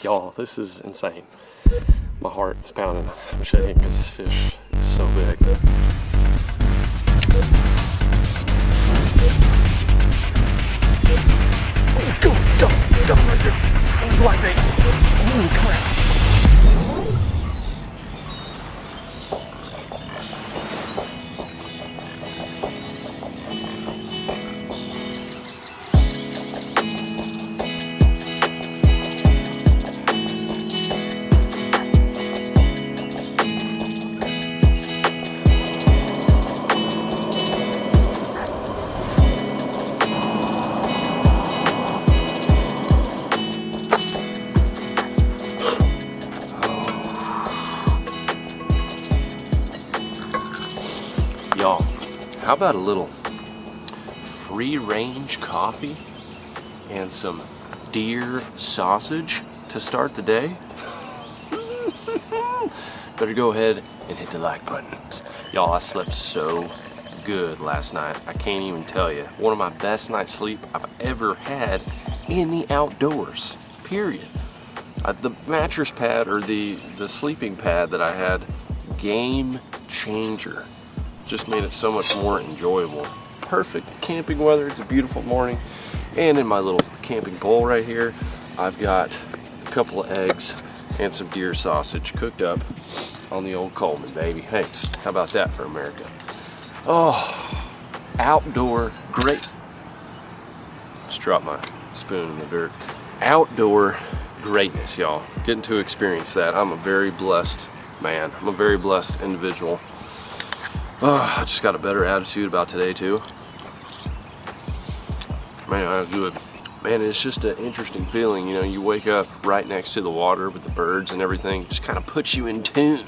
Y'all, this is insane. My heart is pounding. I'm shaking because this fish is so big. Go right there. Black bait. Holy crap. Y'all, how about a little free-range coffee and some deer sausage to start the day? Better go ahead and hit the like button. Y'all, I slept so good last night. I can't even tell you. One of my best night's sleep I've ever had in the outdoors, period. The mattress pad, or the sleeping pad that I had, game changer. Just made it so much more enjoyable. Perfect camping weather. It's a beautiful morning. And in my little camping bowl right here, I've got a couple of eggs and some deer sausage cooked up on the old Coleman, baby. Hey, how about that for America? Oh, outdoor great. Just dropped my spoon in the dirt. Outdoor greatness, y'all. Getting to experience that. I'm a very blessed man. I'm a very blessed individual. Oh, I just got a better attitude about today too. Man, I do it. Man, it's just an interesting feeling. You know, you wake up right next to the water with the birds and everything. Just kind of puts you in tune.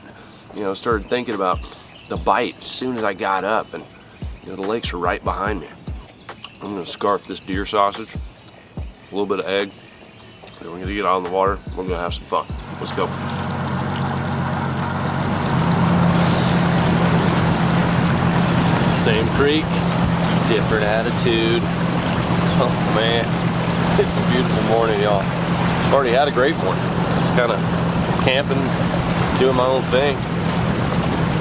You know, started thinking about the bite as soon as I got up, and you know, the lakes are right behind me. I'm gonna scarf this deer sausage, a little bit of egg. Then we're gonna get out on the water. We're gonna have some fun. Let's go. Same creek, different attitude. Oh man, it's a beautiful morning, y'all. Already had a great morning. Just kind of camping, doing my own thing.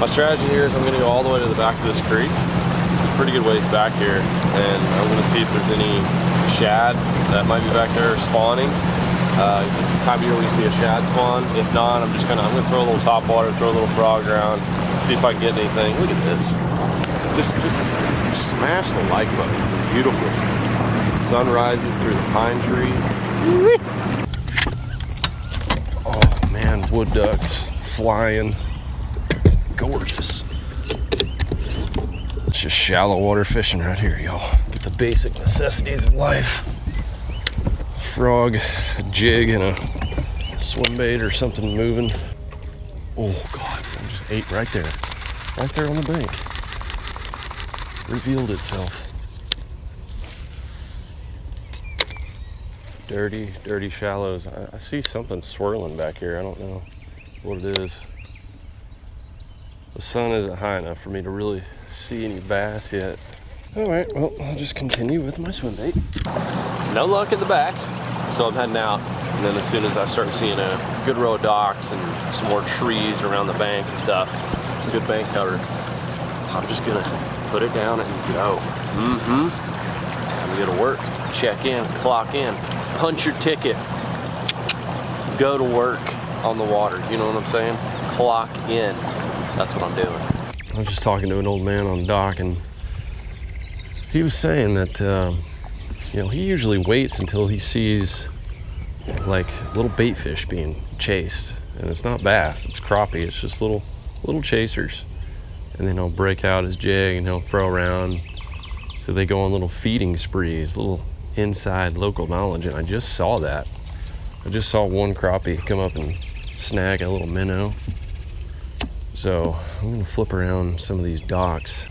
My strategy here is I'm gonna go all the way to the back of this creek. It's a pretty good ways back here, and I'm gonna see if there's any shad that might be back there spawning. This is the time of year we see a shad spawn. If not, I'm gonna throw a little top water, throw a little frog around, see if I can get anything. Look at this. Just smash the like button. Beautiful. Sun rises through the pine trees. Oh man, wood ducks flying. Gorgeous. It's just shallow water fishing right here, y'all. The basic necessities of life. A frog, a jig, and a swim bait or something moving. Oh God, I just ate right there. Right there on the bank. Revealed itself. Dirty shallows. I see something swirling back here. I don't know what it is. The sun isn't high enough for me to really see any bass yet. All right, well, I'll just continue with my swim bait. No luck at the back, so I'm heading out. And then as soon as I start seeing a good row of docks and some more trees around the bank and stuff, some good bank cover, I'm just gonna put it down and go. Time to go to work, check in, clock in, punch your ticket, go to work on the water. You know what I'm saying? Clock in. That's what I'm doing. I was just talking to an old man on the dock, and he was saying that you know, he usually waits until he sees like little bait fish being chased, and it's not bass, it's crappie. It's just little chasers. And then he'll break out his jig and he'll throw around. So they go on little feeding sprees, little inside local knowledge. And I just saw that. I just saw one crappie come up and snag a little minnow. So I'm gonna flip around some of these docks.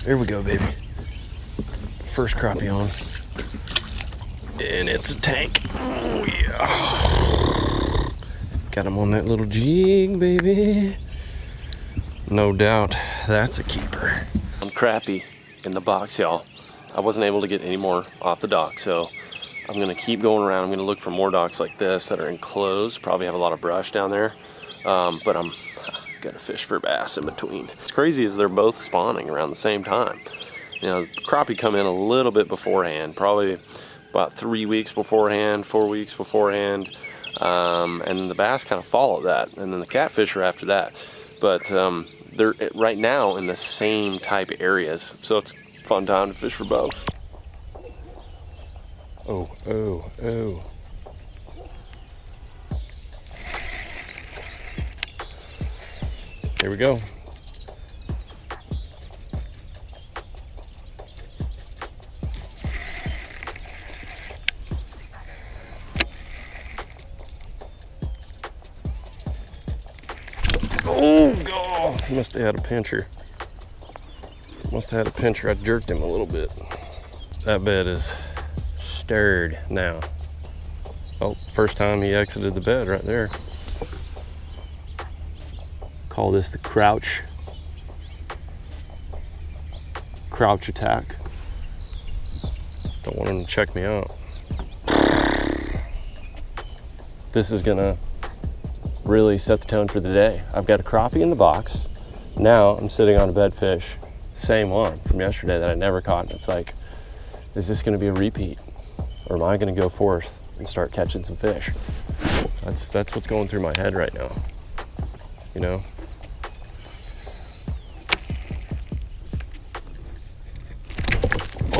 Here we go, baby. First crappie on. And it's a tank. Oh yeah. Got him on that little jig, baby. No doubt that's a keeper. I'm crappie in the box, y'all. I wasn't able to get any more off the dock, so I'm gonna keep going around. I'm gonna look for more docks like this that are enclosed, probably have a lot of brush down there. But I'm gonna fish for bass in between. What's crazy is they're both spawning around the same time. You know, crappie come in a little bit beforehand, probably about 3 weeks beforehand, 4 weeks beforehand. And then the bass kind of follow that, and then the catfish are after that. But they're right now in the same type of areas, so it's a fun time to fish for both. Oh, oh, oh. Here we go. Oh, God. He must have had a pincher. Must have had a pincher. I jerked him a little bit. That bed is stirred now. Oh, first time he exited the bed right there. Call this the crouch attack. Don't want him to check me out. This is gonna really set the tone for the day. I've got a crappie in the box. Now I'm sitting on a bed fish, same one from yesterday that I never caught. And it's like, is this gonna be a repeat? Or am I gonna go forth and start catching some fish? That's what's going through my head right now, you know?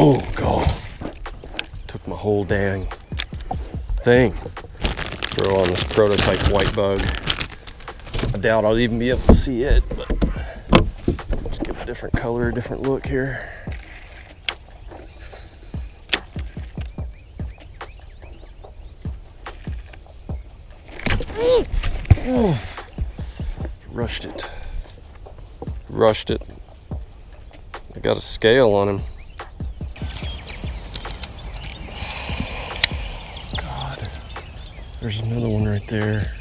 Oh, God. Took my whole dang thing. Throw on this prototype white bug. I doubt I'll even be able to see it, but just give it a different color, a different look here. Rushed it. I got a scale on him. God, there's another one right there.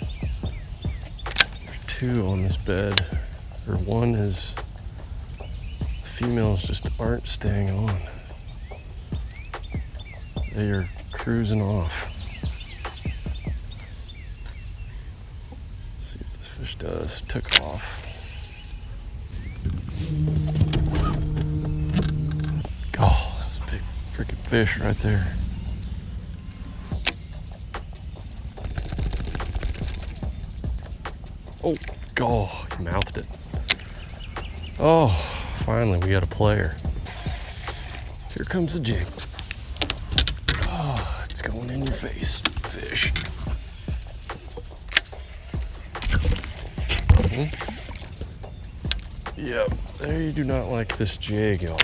There's two on this bed. Or one is, the females just aren't staying on. They are cruising off. See what this fish does. Took off. Oh, that was a big freaking fish right there. Oh, God, he mouthed it. Oh, finally we got a player. Here comes the jig. Oh, it's going in your face, fish. Yep, they do not like this jig, y'all.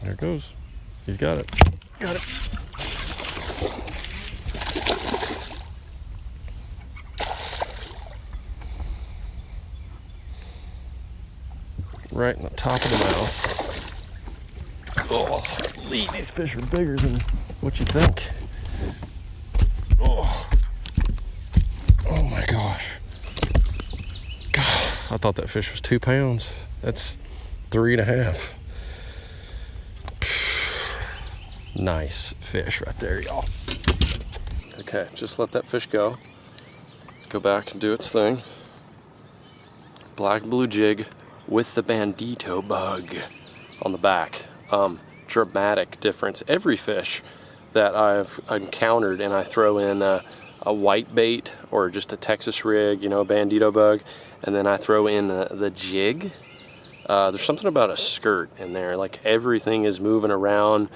There it goes. He's got it. Got it. Right in the top of the mouth. Oh, Lee, these fish are bigger than what you think. Oh, oh my gosh. God, I thought that fish was 2 pounds. That's 3.5. Nice fish right there, y'all. Okay, just let that fish go. Go back and do its thing. Black blue jig with the Bandito bug on the back. Dramatic difference. Every fish that I've encountered and I throw in a white bait or just a Texas rig, you know, Bandito bug, and then I throw in the jig, there's something about a skirt in there. Like everything is moving around.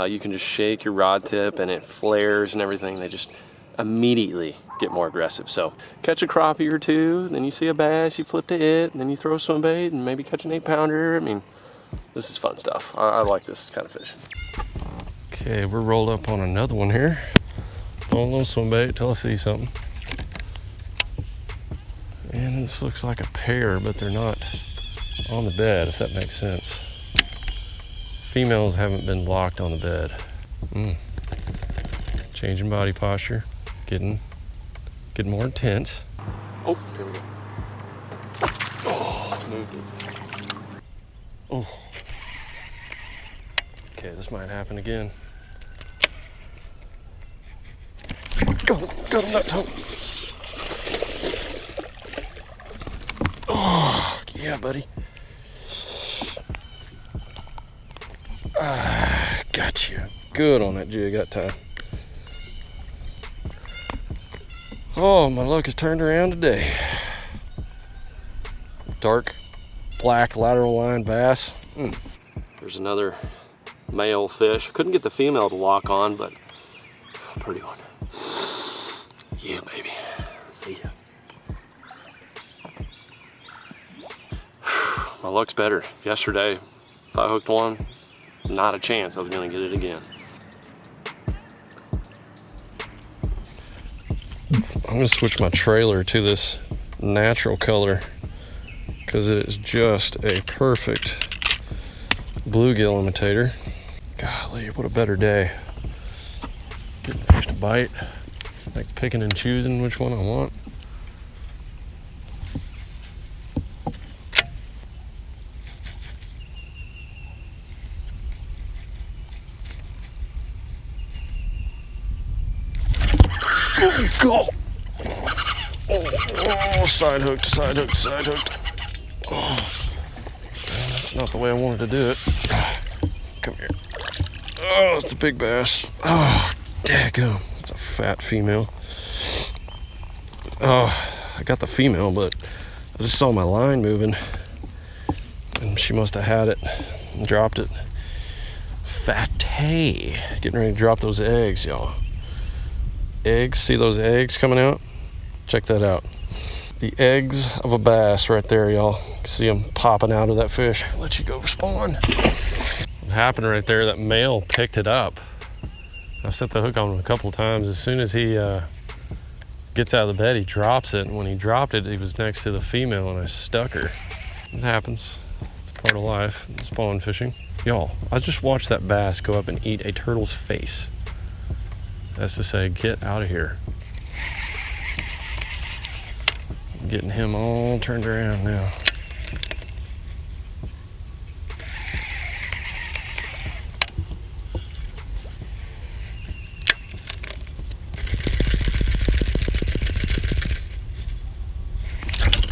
You can just shake your rod tip and it flares and everything. They just immediately get more aggressive. So catch a crappie or two, then you see a bass, you flip to it, and then you throw swim bait and maybe catch an 8-pounder. I mean, this is fun stuff. I like this kind of fish. Okay, we're rolled up on another one here. Throwing a little swim bait till I see something. And this looks like a pair, but they're not on the bed, if that makes sense. Females haven't been blocked on the bed. Changing body posture, getting more intense. Oh, here we go. Oh, moved it. Oh. Okay, this might happen again. Got him that time. Oh, yeah, buddy. Got you. Good on that jig that time. Oh, my luck has turned around today. Dark black lateral line bass. There's another male fish. Couldn't get the female to lock on, but a pretty one. Yeah, baby. See ya. My luck's better. Yesterday, if I hooked one, not a chance I was gonna get it again. I'm gonna switch my trailer to this natural color because it is just a perfect bluegill imitator. Golly, what a better day. Getting fish to bite, like picking and choosing which one I want. Go! Oh, side hooked. Oh, that's not the way I wanted to do it. Come here. Oh, it's a big bass. Oh, daggum. It's a fat female. Oh, I got the female, but I just saw my line moving, and she must have had it and dropped it. Fatty. Getting ready to drop those eggs, y'all. Eggs, see those eggs coming out? Check that out. The eggs of a bass right there, y'all. See them popping out of that fish. Let you go spawn. What happened right there, that male picked it up. I've set the hook on him a couple of times. As soon as he gets out of the bed, he drops it. And when he dropped it, he was next to the female and I stuck her. It happens. It's part of life, spawn fishing. Y'all, I just watched that bass go up and eat a turtle's face. That's to say, get out of here. I'm getting him all turned around now.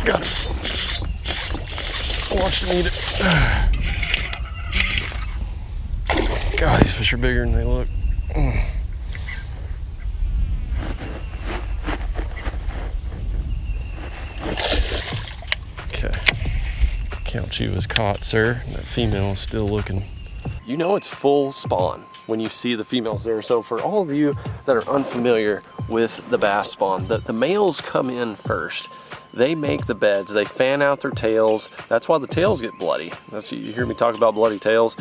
Got him. Watch him eat it. God, these fish are bigger than they look. Count you as caught, sir. That female is still looking. You know it's full spawn when you see the females there. So for all of you that are unfamiliar with the bass spawn, the males come in first. They make the beds, they fan out their tails. That's why the tails get bloody. You hear me talk about bloody tails.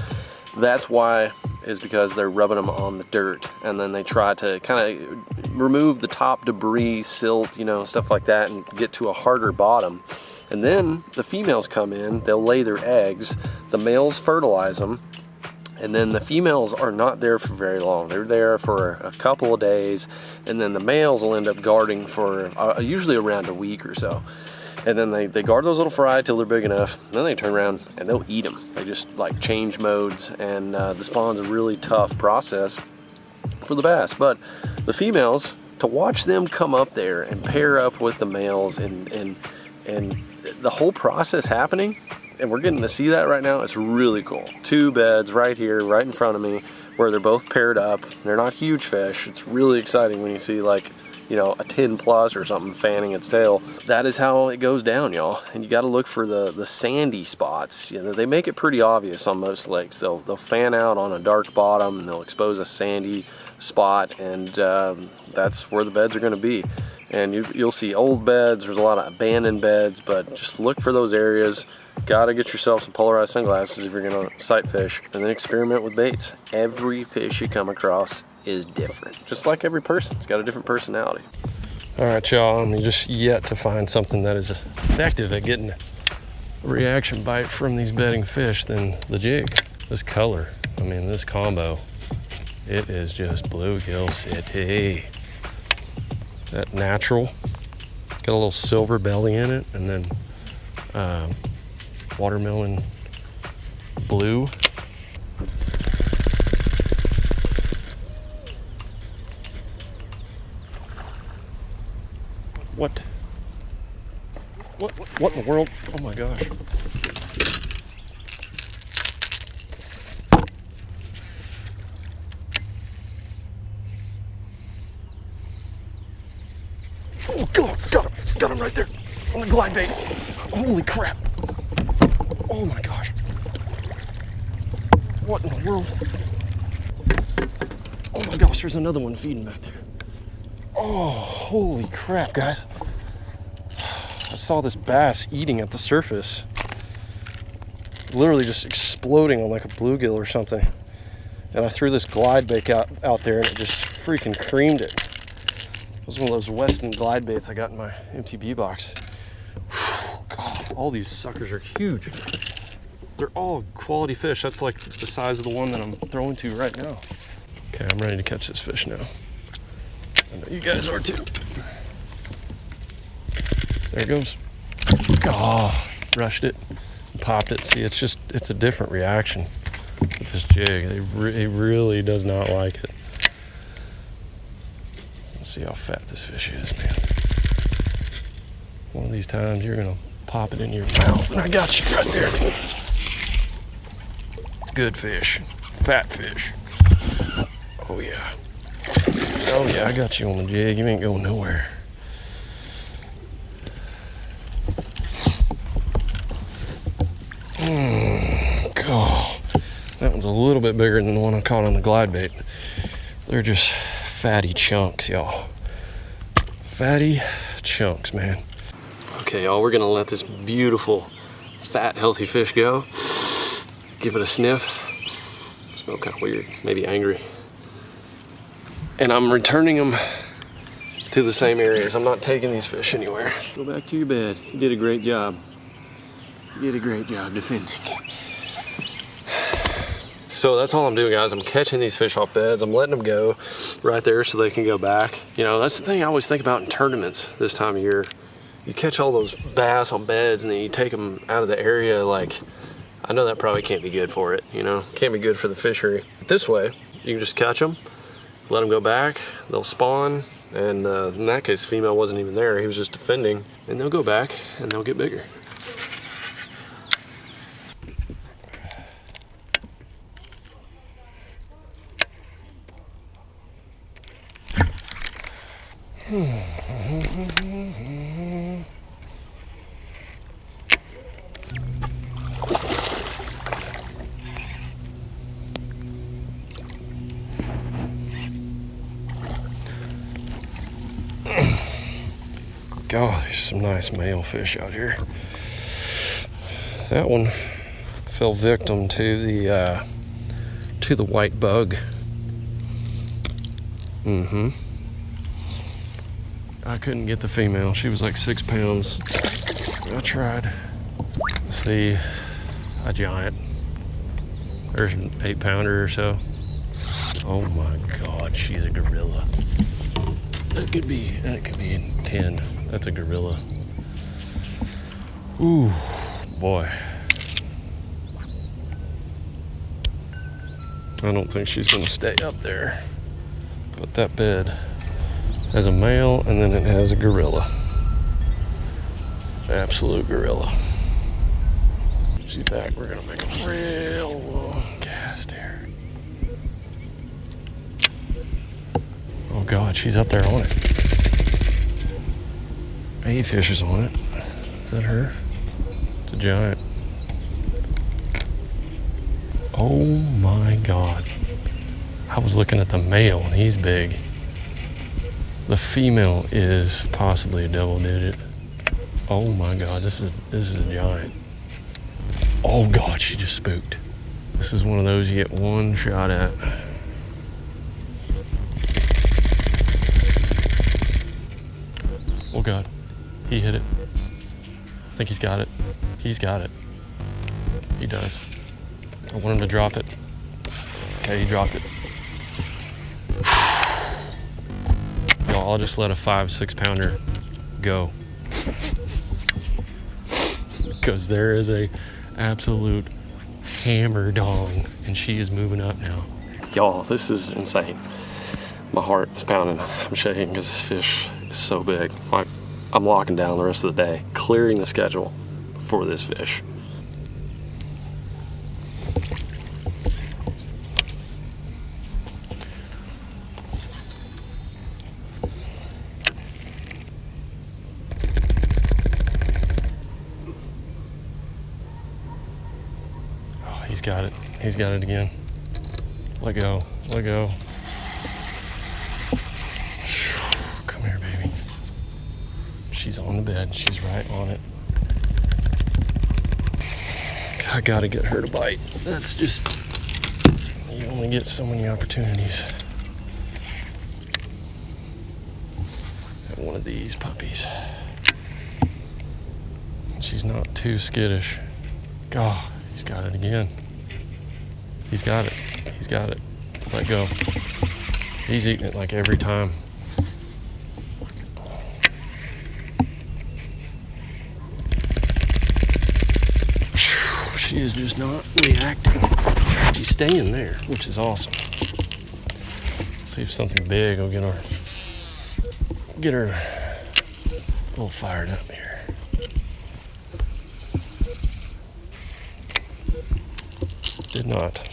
That's why, is because they're rubbing them on the dirt, and then they try to kind of remove the top debris, silt, you know, stuff like that, and get to a harder bottom. And then the females come in, they'll lay their eggs, the males fertilize them, and then the females are not there for very long. They're there for a couple of days, and then the males will end up guarding for usually around a week or so. And then they guard those little fry till they're big enough, and then they turn around and they'll eat them. They just like change modes, and the spawn's a really tough process for the bass. But the females, to watch them come up there and pair up with the males and the whole process happening, and we're getting to see that right now, it's really cool. Two beds right here, right in front of me, where they're both paired up. They're not huge fish. It's really exciting when you see, like, you know, a 10 plus or something fanning its tail. That is how it goes down, y'all. And you got to look for the sandy spots. You know, they make it pretty obvious on most lakes. They'll fan out on a dark bottom, and they'll expose a sandy spot, and that's where the beds are going to be. And you'll see old beds. There's a lot of abandoned beds, but just look for those areas. Gotta get yourself some polarized sunglasses if you're gonna sight fish, and then experiment with baits. Every fish you come across is different, just like every person. It's got a different personality. All right, y'all, I'm just yet to find something that is effective at getting a reaction bite from these bedding fish than the jig. This color, I mean, this combo, it is just bluegill city. That natural, got a little silver belly in it, and then watermelon blue. What? What in the world? Oh my gosh. Oh God, got him right there on the glide bait. Holy crap. Oh my gosh. What in the world? Oh my gosh, there's another one feeding back there. Oh, holy crap, guys. I saw this bass eating at the surface. Literally just exploding on like a bluegill or something. And I threw this glide bait out there and it just freaking creamed it. It was one of those Winston glide baits I got in my MTB box. Whew, God, all these suckers are huge. They're all quality fish. That's like the size of the one that I'm throwing to right now. Okay, I'm ready to catch this fish now. I know you guys are too. There it goes. Oh, rushed it, popped it. See, it's a different reaction with this jig. It really does not like it. Let's see how fat this fish is, man. One of these times you're gonna pop it in your mouth, and I got you right there. Good fish, fat fish. Oh yeah. Oh yeah, I got you on the jig. You ain't going nowhere. God, that one's a little bit bigger than the one I caught on the glide bait. They're just fatty chunks, y'all. Fatty chunks, man. Okay, y'all, we're gonna let this beautiful, fat, healthy fish go. Give it a sniff. Smell kind of weird, maybe angry. And I'm returning them to the same areas. I'm not taking these fish anywhere. Go back to your bed. You did a great job. You did a great job defending. So that's all I'm doing, guys. I'm catching these fish off beds. I'm letting them go right there so they can go back. You know, that's the thing I always think about in tournaments this time of year. You catch all those bass on beds and then you take them out of the area. Like, I know that probably can't be good for it, you know? Can't be good for the fishery. But this way, you can just catch them, let them go back, they'll spawn, and in that case, the female wasn't even there, he was just defending, and they'll go back, and they'll get bigger. God, there's some nice male fish out here. That one fell victim to the white bug. I couldn't get the female. She was like 6 pounds. I tried. Let's see, a giant. There's an 8-pounder or so. Oh my God, she's a gorilla. That could be a 10. That's a gorilla. Ooh, boy. I don't think she's gonna stay up there. But that bed has a male and then it has a gorilla. Absolute gorilla. She's back. We're gonna make a real long cast here. Oh God, she's up there on it. 8 fishes on it. Is that her? It's a giant. Oh my God. I was looking at the male and he's big. The female is possibly a double digit. Oh my God, this is a giant. Oh God, she just spooked. This is one of those you get one shot at. Oh God, he hit it. I think he's got it. He's got it. He does. I want him to drop it. Okay, he dropped it. Y'all, I'll just let a 5-6 pounder go. Because there is a absolute hammer dong and she is moving up now. Y'all, this is insane. My heart is pounding. I'm shaking because this fish is so big. Like, I'm locking down the rest of the day, clearing the schedule for this fish. Oh, he's got it. He's got it again. Let go. Let go. Come here, baby. She's on the bed. She's right on it. I gotta get her to bite. That's just, you only get so many opportunities. At one of these puppies. She's not too skittish. God, he's got it again. He's got it. He's got it. Let go. He's eating it like every time. She is just not reacting. She's staying there, which is awesome. Let's see if something big will get her a little fired up here. Did not.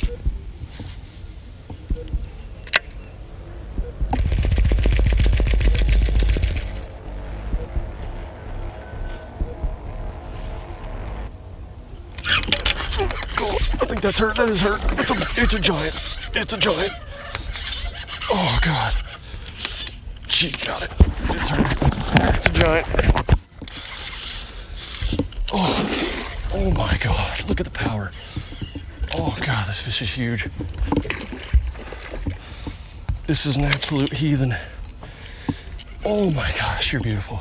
I think that's hurt. That is hurt. It's a giant. It's a giant. Oh God. She's got it. It's hurt. It's a giant. Oh my God. Look at the power. Oh God, this fish is huge. This is an absolute heathen. Oh my gosh, you're beautiful.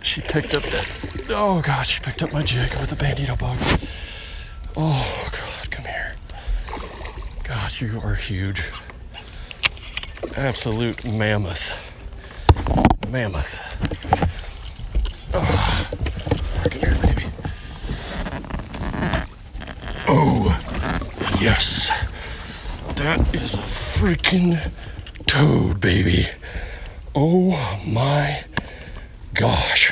She picked up that. Oh God, she picked up my jig with the Bandito bug. Oh God, come here. God, you are huge. Absolute mammoth. Mammoth. Oh, come here, baby. Oh, yes. That is a freaking toad, baby. Oh my gosh.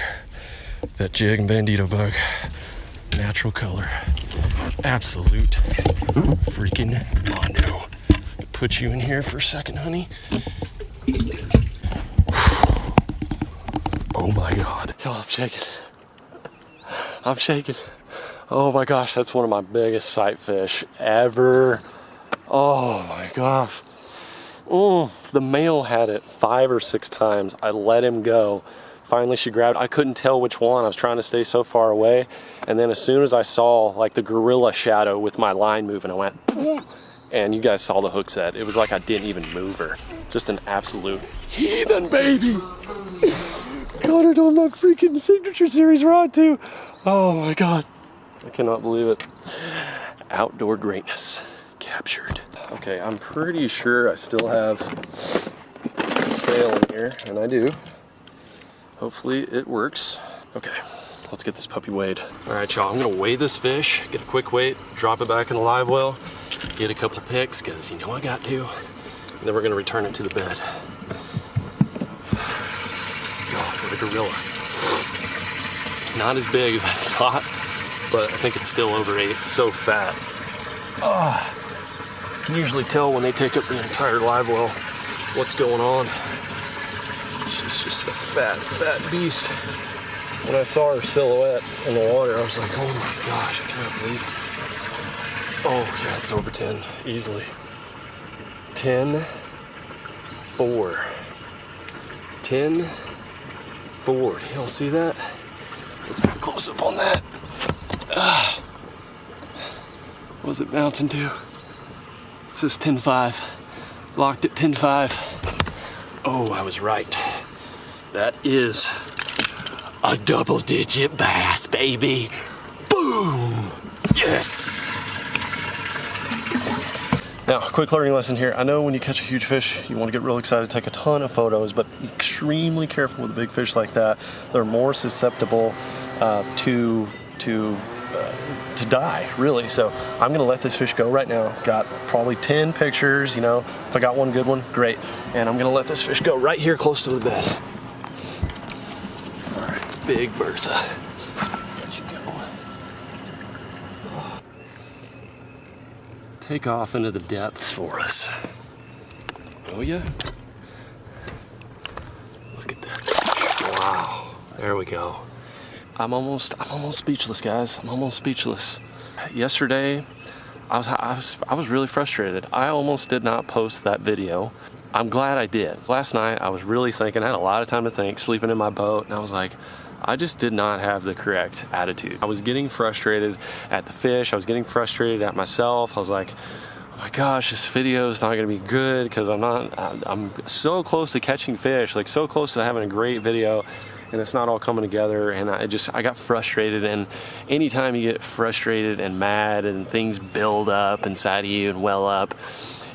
That jig and Bandito bug. Natural color. Absolute freaking mondo. Put you in here for a second, honey. Oh my God. Y'all, I'm shaking. I'm shaking. Oh my gosh, that's one of my biggest sight fish ever. Oh my gosh. The male had it 5 or 6 times. I let him go. Finally she grabbed, I couldn't tell which one. I was trying to stay so far away. And then as soon as I saw like the gorilla shadow with my line moving, I went, and you guys saw the hook set. It was like I didn't even move her. Just an absolute heathen, baby. Got it on my freaking signature series rod too. Oh my God. I cannot believe it. Outdoor greatness captured. Okay, I'm pretty sure I still have a scale in here, and I do. Hopefully it works. Okay, let's get this puppy weighed. All right, y'all, I'm gonna weigh this fish, get a quick weight, drop it back in the live well, get a couple pics, because you know I got to, and then we're gonna return it to the bed. God, what a gorilla. Not as big as I thought, but I think it's still over 8. It's so fat. You can usually tell when they take up the entire live well what's going on. She's just a fat, fat beast. When I saw her silhouette in the water, I was like, oh my gosh, I can't believe it. Oh yeah, it's over 10, easily. 10-4. 10-4. Do y'all see that? Let's get a close up on that. What was it bouncing to? This is 10-5. Locked at 10-5. Oh, I was right. That is a double-digit bass, baby. Boom! Yes! Now, quick learning lesson here. I know when you catch a huge fish, you want to get real excited, take a ton of photos, but be extremely careful with a big fish like that. They're more susceptible to die, really. So I'm gonna let this fish go right now. Got probably 10 pictures, you know. If I got one good one, great. And I'm gonna let this fish go right here close to the bed. Big Bertha. Let you go. Take off into the depths for us. Oh yeah? Look at that. Wow. There we go. I'm almost speechless, guys. I'm almost speechless. Yesterday, I was really frustrated. I almost did not post that video. I'm glad I did. Last night, I was really thinking, I had a lot of time to think, sleeping in my boat, and I was like, I just did not have the correct attitude. I was getting frustrated at the fish. I was getting frustrated at myself. I was like, oh my gosh, this video is not gonna be good because I'm so close to catching fish, like so close to having a great video, and it's not all coming together. And I got frustrated. And anytime you get frustrated and mad and things build up inside of you and well up,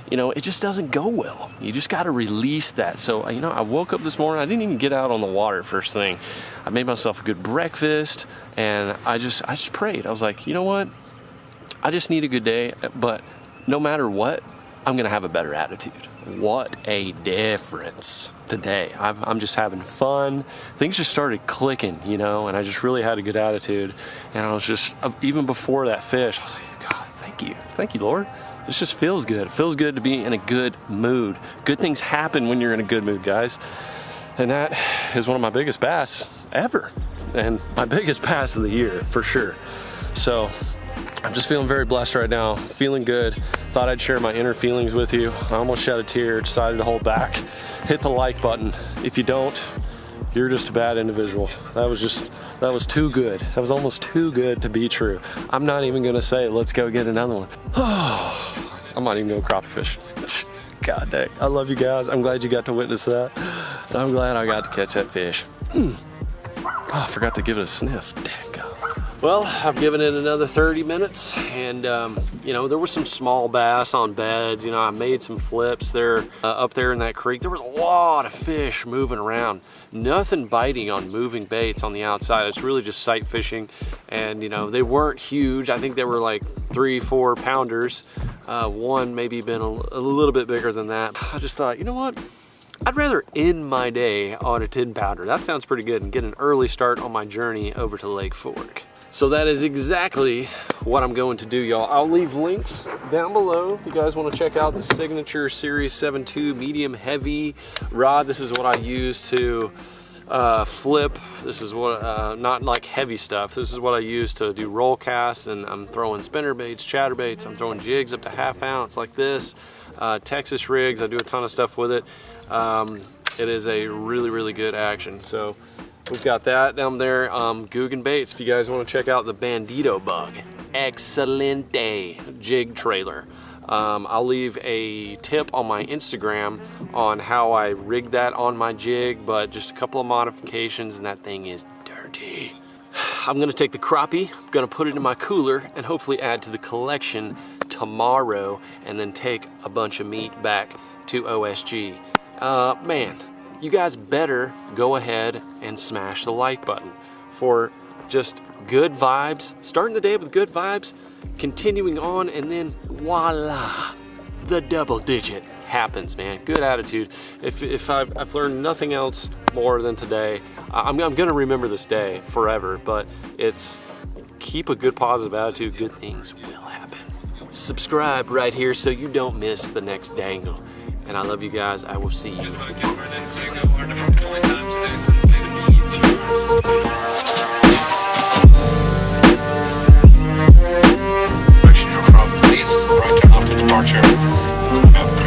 you know, it just doesn't go well. You just got to release that. So, you know, I woke up this morning, I didn't even get out on the water first thing. I made myself a good breakfast, and I just prayed. I was like, you know what? I just need a good day, but no matter what, I'm gonna have a better attitude. What a difference today. I'm just having fun. Things just started clicking, you know, and I just really had a good attitude. And I was just, even before that fish, I was like, God, thank you. Thank you, Lord. This just feels good. It feels good to be in a good mood. Good things happen when you're in a good mood, guys. And that is one of my biggest bass ever. And my biggest bass of the year, for sure. So I'm just feeling very blessed right now, feeling good. Thought I'd share my inner feelings with you. I almost shed a tear, decided to hold back. Hit the like button. If you don't, you're just a bad individual. That was too good. That was almost too good to be true. I'm not even gonna say, let's go get another one. I might even go crappie fish. God dang, I love you guys. I'm glad you got to witness that. And I'm glad I got to catch that fish. Oh, I forgot to give it a sniff. Dang. Well, I've given it another 30 minutes, and you know, there were some small bass on beds. You know, I made some flips there up there in that creek. There was a lot of fish moving around. Nothing biting on moving baits on the outside. It's really just sight fishing, and you know, they weren't huge. I think they were like 3-4 pounders. One maybe been a little bit bigger than that. I just thought, you know what? I'd rather end my day on a 10-pounder. That sounds pretty good, and get an early start on my journey over to Lake Fork. So that is exactly what I'm going to do, y'all. I'll leave links down below if you guys want to check out the Signature Series 7.2 medium heavy rod. This is what I use to flip. This is what, not like heavy stuff. This is what I use to do roll casts, and I'm throwing spinner baits, chatterbaits. I'm throwing jigs up to 1/2 ounce like this. Texas rigs, I do a ton of stuff with it. It is a really, really good action. So we've got that down there. Googan baits, if you guys want to check out the Bandito bug. Excelente jig trailer. I'll leave a tip on my Instagram on how I rigged that on my jig, but just a couple of modifications and that thing is dirty. I'm gonna take the crappie, I'm gonna put it in my cooler and hopefully add to the collection tomorrow, and then take a bunch of meat back to OSG. Man, you guys better go ahead and smash the like button for just good vibes, starting the day with good vibes, continuing on, and then voila, the double digit happens, man. Good attitude. If I've learned nothing else more than today, I'm gonna remember this day forever, but it's keep a good positive attitude, good things will happen. Subscribe right here so you don't miss the next dangle. And I love you guys. I will see you next time. Departure.